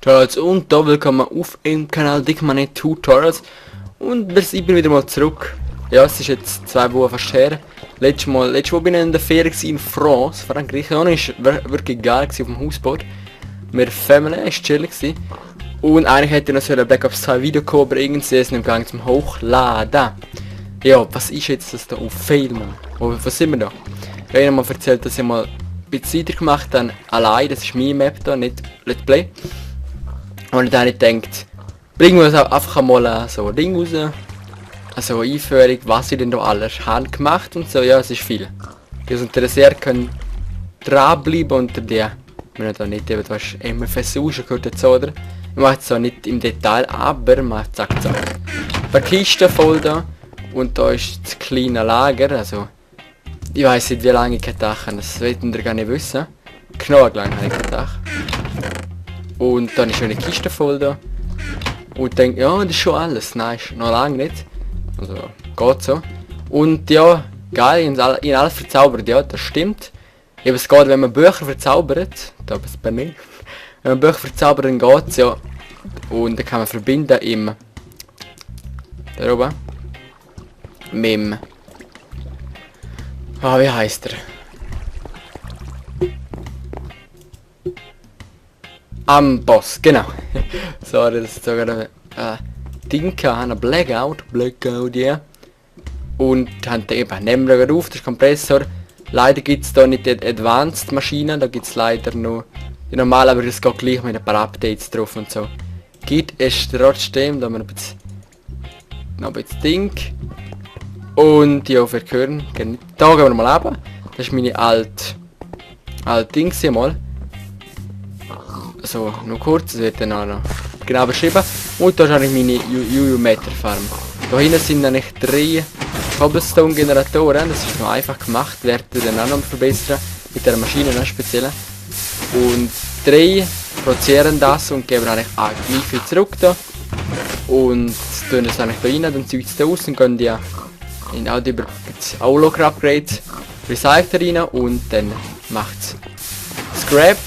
Tutorials und da willkommen auf dem Kanal Dickmann Tutorials und ich bin wieder mal zurück. Ja, es ist jetzt 2 Wochen fast her. Letztes Mal bin ich in der Ferien in France, Frankreich. Ja, es war wirklich geil auf dem Hausboot. Mit Family, es war chillig. Und eigentlich hätte ich noch Black Ops 2 Video kommen, aber irgendwie ist nicht gegangen zum Hochladen. Ja, was ist jetzt das da auf Fail, Mann? Was sind wir da? Ich habe Ihnen mal erzählt, dass ich mal ein bisschen weiter gemacht habe, allein. Das ist meine Map da, nicht Let's Play. Und ich habe gedacht, bringen wir uns einfach mal so ein Ding raus. Also eine Einführung, was ich denn da alles habe gemacht und so. Ja, es ist viel. Die uns interessiert, können dranbleiben unter die. Wenn ihr da nicht eben, du hast MFS rausgehört jetzt, oder? Ich mache es zwar nicht im Detail, aber macht zack zack. Ein paar Kisten voll da. Und da ist das kleine Lager, also ich weiß nicht wie lange ich kein Dach habe, das wollten ihr gar nicht wissen. Genug lang habe ich kein Dach. Und dann ist eine Kiste voll da. Und denke, ja, das ist schon alles. Nein, ist noch lange nicht. Also, geht so. Und ja, geil, in alles verzaubert, ja, das stimmt. Eben, es geht, wenn man Bücher verzaubert, da ist es bei mir. Wenn man Bücher verzaubert, dann geht's, ja. Und dann kann man verbinden im... Da oben. Mit dem... wie heißt er? Am Boss, genau. Sorry, das ist sogar ein Ding gehabt, ein Blackout, ja. Und haben eben, nehmen wir gerade auf, das ist Kompressor. Leider gibt es da nicht die Advanced Maschinen, da gibt es leider nur die normale, aber es geht gleich mit ein paar Updates drauf und so. Gibt es trotzdem, da haben wir noch ein bisschen Ding. Und ja, für hören, da gehen wir mal runter. Das ist meine alte Ding mal. So, nur kurz, das wird dann auch noch genau beschrieben. Und da ist eigentlich meine Juju-Meter Farm. Da hinten sind eigentlich 3 Cobblestone-Generatoren, das ist noch einfach gemacht, werden dann auch noch verbessern, mit der Maschine noch speziell. Und 3 produzieren das und geben eigentlich auch gleich viel zurück da. Und tun das eigentlich da rein, dann zieht es da aus und gehen die in auch über auch locker Upgrades Recycler rein und dann macht's Scrap.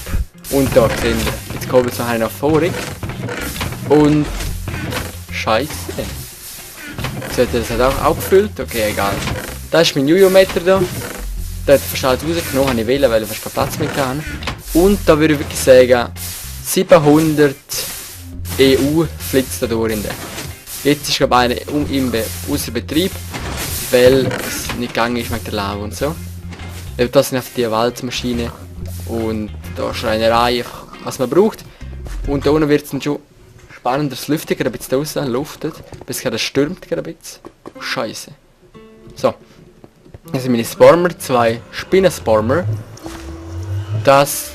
Und da sehen wir, jetzt kommen wir noch vorig. Und Scheiße. Jetzt hat das auch gefüllt, okay, egal. Das ist mein Juju-Meter da. Der hat fast alles rausgenommen, habe ich wählen, weil ich fast keinen Platz mehr hatte. Und da würde ich wirklich sagen, 700 EU flitzt da durch in der. Jetzt ist glaube ich eine außer Betrieb, weil es nicht gegangen ist mit der Lava und so. Das sind einfach die Walzmaschine und da Schreinerei, was man braucht. Und da unten wird es dann schon spannender, es lüftet ein bisschen draussen, luftet, bis es stürmt ein bisschen. Scheiße. So. Das sind meine Spawner, 2 Spinnen-Spawner. Das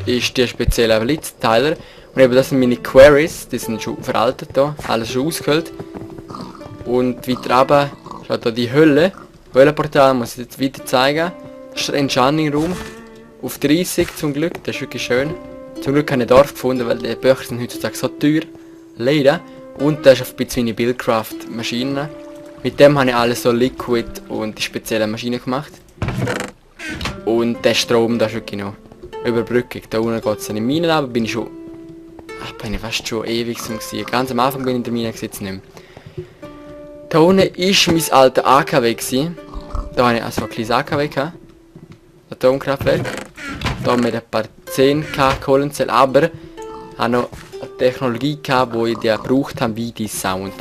ist die spezielle Blitzteiler. Und eben das sind meine Quarries, die sind schon veraltet da, alles schon ausgehöhlt. Und weiter runter schaut da die Hölle. Höllenportal muss ich jetzt weiter zeigen. Das ist der Enchanting-Raum. Auf 30 zum Glück, das ist wirklich schön. Zum Glück habe ich Dorf gefunden, weil die Bücher sind heutzutage so teuer. Leider. Und das ist auf ein bisschen meine Buildcraft-Maschine. Mit dem habe ich alles so Liquid und die speziellen Maschinen gemacht. Und der Strom, das ist wirklich noch Überbrückung. Da unten geht es in die Mine, aber bin ich schon... bin ich fast schon ewig gewesen. Ganz am Anfang bin ich in der Mine, jetzt nicht mehr. Da unten war mein alter AKW gewesen. Da habe ich also ein kleines AKW gehabt. Atomkraftwerk. Da haben wir ein paar 10K Kohlenzellen, aber ich habe noch eine Technologie gehabt, die ich gebraucht habe, wie die Sound.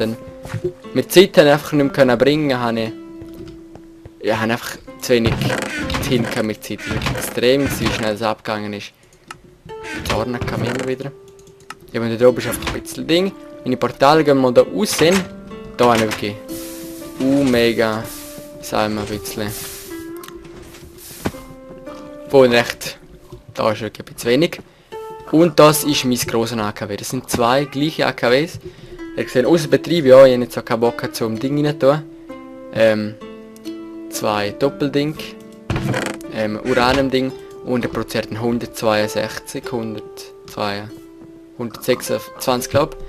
Mit Zeit habe ich einfach nicht mehr bringen, habe ich einfach zu wenig hin mit Zeit. Das war extrem, wie schnell es abgegangen ist. Die Zorne kam immer wieder. Ja, und da oben ist einfach ein bisschen Ding. Meine Portale gehen mal da raus. Da habe ich wirklich mega, sagen wir ein bisschen. Voll recht. Da ist wirklich ein bisschen wenig. Und das ist mein grosses AKW. Das sind 2 gleiche AKWs. Ihr seht, außer Betrieb, ja, ich habe nicht so keinen Bock zum Ding rein tun. 2 Doppelding. Uranum-Ding. Und er produziert 162, 126 glaube ich.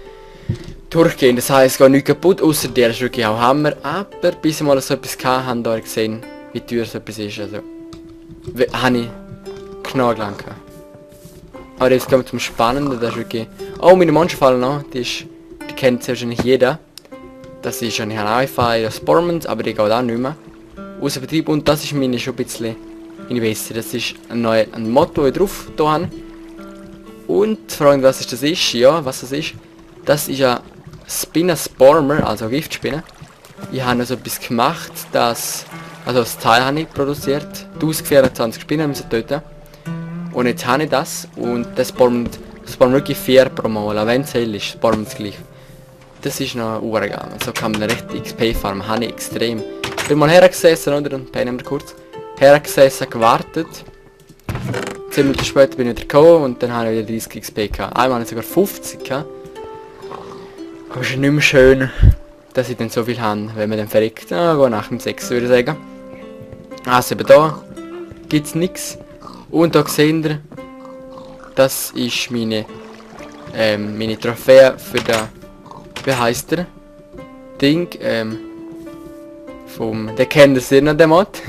Durchgehend, das heisst, es geht nichts kaputt, außer der ist wirklich auch Hammer. Aber bis ich mal so etwas hatte, haben wir gesehen, wie teuer so etwas ist. Also, habe ich genau lang gehabt. Aber jetzt kommen wir zum Spannenden, das ist wirklich... Oh, meine Monsterfalle noch, die kennt wahrscheinlich jeder. Das ist eine Hi-Fi, das Spormans, aber die geht auch nicht mehr. Außer Betrieb, und das ist meine schon ein bisschen meine beste. Das ist ein Motto, das ich drauf da habe. Und fragen, was das ist? Ja, was das ist? Das ist ein Spinner Spormer, also Giftspinne. Ich habe also etwas gemacht, das Teil habe ich produziert. 1024 Spinnen müssen töten. Und jetzt habe ich das und das spawnt wirklich 4 pro Mal. Auch wenn es hell ist, spawnt es gleich. Das ist noch urgeil. So kann man richtig XP farmen, habe ich extrem. Ich bin mal hergesessen, oder? Und pennen wir kurz. Hergesessen, gewartet. 10 Minuten später bin ich wieder gekommen und dann habe ich wieder 30 XP gehabt. Einmal habe ich sogar 50 gehabt. Aber es ist nicht mehr schön, dass ich dann so viel habe, wenn man dann verreckt. Ja, go nach dem 6 würde ich sagen. Also eben da gibt es nichts. Und da seht ihr, das ist meine Trophäe für den, wie heisst der? Ding, der kennt ihr noch, den Mod,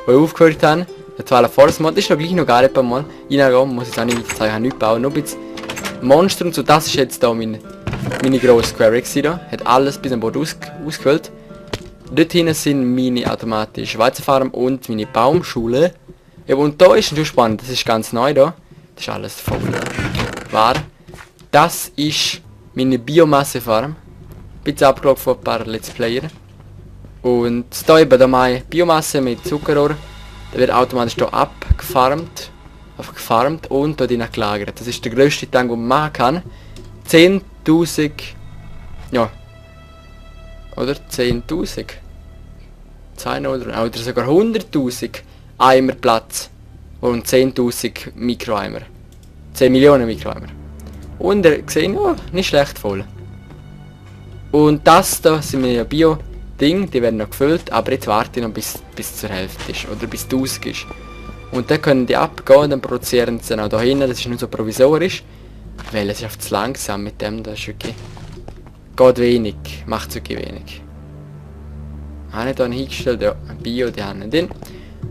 wo ich aufgehört habe. Der Twilight Forest Mod ist noch gleich noch gar nicht ein Mal reingehen, muss ich auch nicht weiter zeigen, ich habe nichts gebaut, nur ein bisschen Monster und so. Das ist jetzt da meine grosse Quarry da, hat alles bis am Boden ausgefüllt. Dort hinten sind meine automatische Weizenfarm und meine Baumschule. Ja, und da ist natürlich spannend, das ist ganz neu da. Das ist alles voll wahr. Das ist meine Biomassefarm. Bisschen abgelockt von ein paar Let's Player. Und da eben da meine Biomasse mit Zuckerrohr. Der wird automatisch hier abgefarmt. Gefarmt und hier drin gelagert. Das ist der grösste Tank, den man machen kann. 10.000. Ja. Oder 10.000. 10 oder sogar 100.000 Eimer Platz. Und 10.000 Mikroeimer. 10 Millionen Mikroeimer. Und ihr seht, ja, nicht schlecht voll. Und das da sind meine Bio-Ding, die werden noch gefüllt, aber jetzt warte ich noch bis zur Hälfte ist. Oder bis 1000 ist. Und dann können die abgehen und dann produzieren sie dann auch da hinten. Das ist nicht so provisorisch. Weil es ist einfach zu langsam mit dem, das ist wirklich... Geht wenig, macht wirklich wenig. Habe ich da hingestellt, ja, ein Bio, die haben den.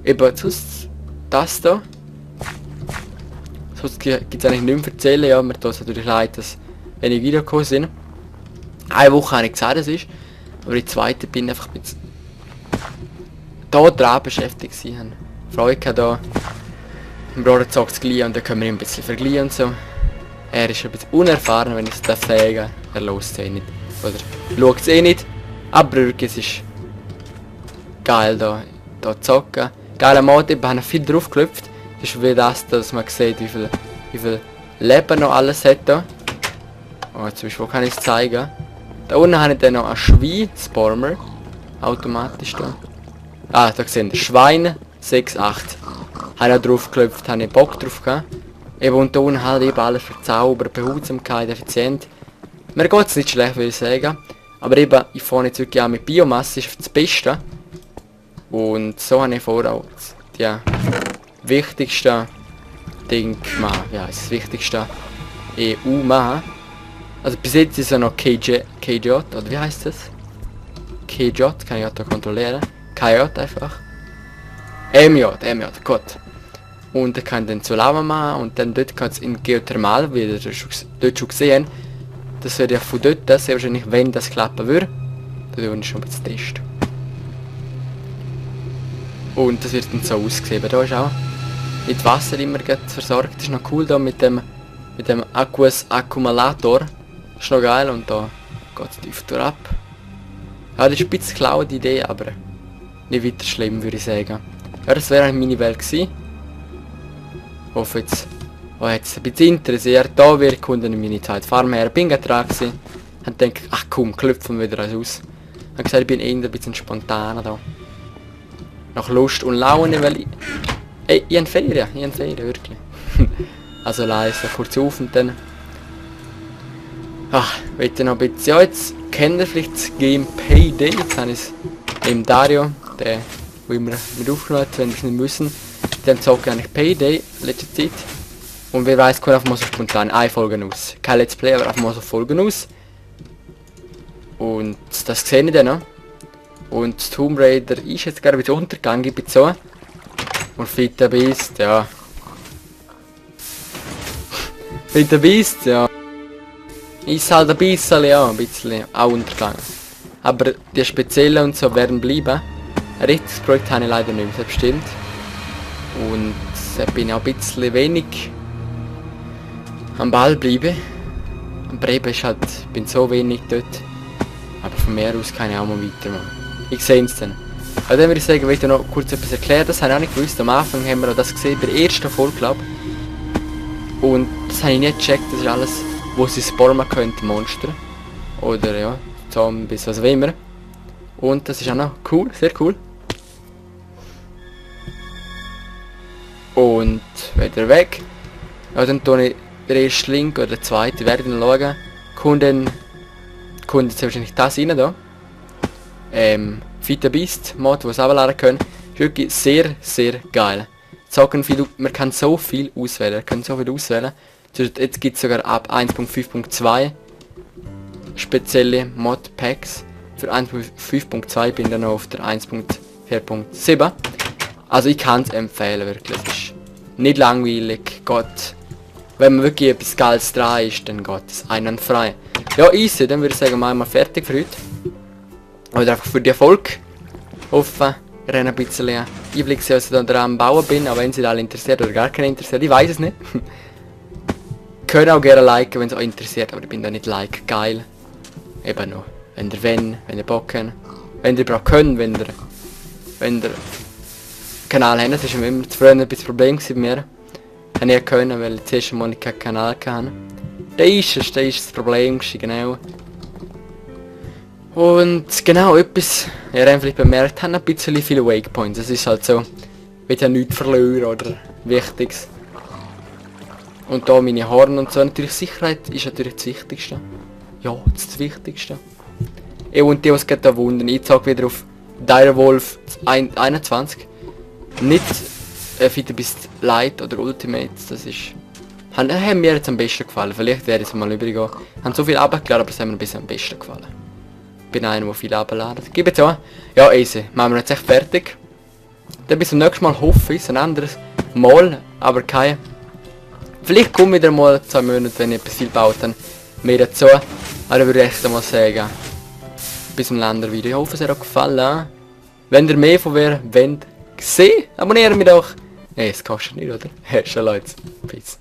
Eben, sonst das da. Sonst gibt es eigentlich nichts zu erzählen, ja, mir tut es natürlich leid, dass wenig Videos gekommen sind. Eine Woche habe ich gesagt, es ist. Aber die zweite bin ich einfach ein bisschen... da dran beschäftigt gewesen. Freude da. Mein Bruder zockt es gleich und dann können wir ihn ein bisschen vergleichen und so. Er ist ein bisschen unerfahren, wenn ich es sagen darf. Er hört es eh nicht. Oder schaut es eh nicht. Aber wirklich, es ist geil da zocken. Geiler Mod, ich habe viel drauf geklopft. Das ist wie das, dass man sieht, wie viel Leben noch alles hat da. Oh, zum Beispiel, wo kann ich es zeigen? Da unten habe ich dann noch einen Schwein-Spawner. Automatisch da. Ah, da sehen wir Schwein 6,8. Habe ich auch drauf geklopft, habe ich Bock drauf gehabt. Eben und da unten halt eben alles verzaubert, Behutsamkeit, effizient. Mir geht es nicht schlecht, würde ich sagen. Aber eben, ich fange jetzt wirklich an mit Biomasse, ist das Beste. Und so habe ich vor auch die wichtigsten Dinge gemacht. Ja, das wichtigste EU machen. Also bis jetzt ist ja noch KJ, oder wie heißt das? KJ, kann ich auch da kontrollieren. KJ einfach. MJ, gut. Und dann kann ich dann zu Lava machen und dann dort kann es in Geothermal, wie ihr dort schon gesehen. Das wird ja von dort sehr wahrscheinlich, wenn das klappen würde. Da würde ich schon ein bisschen testen. Und das wird dann so aussehen. Da ist auch mit Wasser immer versorgt. Das ist noch cool da mit dem Aquas Akkumulator. Das ist noch geil und da geht es tief durch ab. Ja, das ist ein bisschen klaue Idee, aber nicht weiter schlimm, würde ich sagen. Ja, das wäre eigentlich meine Welt gewesen. Ich hoffe jetzt, euch hat es ein bisschen interessiert. Da wäre Kunden in meine Zeit Farm her. Bin gerade dran gewesen. Und denke, ach komm, klopfen wir wieder alles aus. Ich habe gesagt, ich bin eher ein bisschen spontaner da. Nach Lust und Laune, weil ich... Ey, ich habe Ferien, wirklich. Also leise, kurz auf und dann... Ach, will ich noch ein bisschen... Ja, jetzt kennt ihr vielleicht das Game Payday. Jetzt habe ich es mit Dario, der immer mit aufgenommen hat, wenn wir es nicht müssen. Dann zocke ich eigentlich Payday in letzter Zeit. Und wer weiß, kommt einfach mal so spontan eine Folge aus. Kein Let's Play, aber einfach mal so Folgen aus. Und das sehe ich dann noch. Und Tomb Raider ist jetzt gerade ein bisschen untergegangen, ich bin so. Und Fitter Beast, ja. Mit der Beast, ja. Ist halt ein bisschen auch untergegangen. Aber die speziellen und so werden bleiben. Ein richtiges Projekt habe ich leider nicht mehr, das stimmt. Und da bin ich auch ein bisschen wenig am Ball bleiben. Aber eben ist halt, ich bin so wenig dort. Aber von mir aus kann ich auch mal weitermachen. Ich sehe es dann. Also dann würde ich sagen, ich will noch kurz etwas erklären. Das habe ich auch nicht gewusst. Am Anfang haben wir auch das gesehen, bei der ersten Folge, glaube ich. Und das habe ich nicht gecheckt. Das ist alles, wo sie spawnen können, Monster. Oder ja, Zombies, was auch immer. Und das ist auch noch cool, sehr cool. Und wieder weg. Ja, dann tue ich den ersten Link oder den zweiten, werde dann schauen. Kommt jetzt wahrscheinlich das rein da. Fight the Beast Mod, wo es auch lernen können. Ist wirklich sehr, sehr geil. Man kann so viel auswählen. Jetzt gibt es sogar ab 1.5.2 spezielle Mod-Packs. Für 1.5.2 bin ich dann noch auf der 1.4.7. Also ich kann es empfehlen, wirklich. Es ist nicht langweilig, Gott. Wenn man wirklich etwas Geiles dran ist, dann geht es einwandfrei. Ja, easy, dann würde ich sagen, machen wir fertig für heute. Oder einfach für die Folge. Hoffen, ihr habt ein bisschen Einblick, was ich da dran am Bauen bin, aber wenn sie alle interessiert oder gar keinen interessiert, ich weiß es nicht. Könnt auch gerne liken, wenn es euch interessiert, aber ich bin da nicht like geil. Eben noch. Wenn ihr Bock habt. Wenn ihr überhaupt könnt, wenn ihr Kanal habt, das ist immer früher ein bisschen Problem bei mir. Habe ich können, weil ich das erste Mal keinen Kanal hatte. Da ist das Problem, genau. Und genau, etwas, ihr habt vielleicht bemerkt, haben ein bisschen viele Wakepoints. Es ist halt so, ich will ja nichts verlieren oder Wichtiges. Und da meine Horn und so, natürlich Sicherheit ist natürlich das Wichtigste. Ja, das ist das Wichtigste. Und die, was gerade da wundern, ich zeige wieder auf Direwolf 21. Nicht Fight the Beast Light oder Ultimate, das ist... Haben mir jetzt am besten gefallen, vielleicht werde ich es mal übergehen. Haben so viel runtergeladen, aber es hat mir ein bisschen am besten gefallen. Ich bin einer, der viel runterladet. Gib jetzt an. Ja, easy. Machen wir jetzt echt fertig. Dann bis zum nächsten Mal hoffe ich, ein anderes Mal, aber kein... Vielleicht komme ich wieder mal 2 Monate, wenn ich etwas viel baut, dann mehr dazu. Aber dann würde ich echt mal sagen, bis zum Ländervideo. Ich hoffe, es hat euch gefallen. Wenn ihr mehr von mir wollt sehen, abonniert mich doch. Nee, es kostet nicht, oder? Ja, schon Leute. Peace.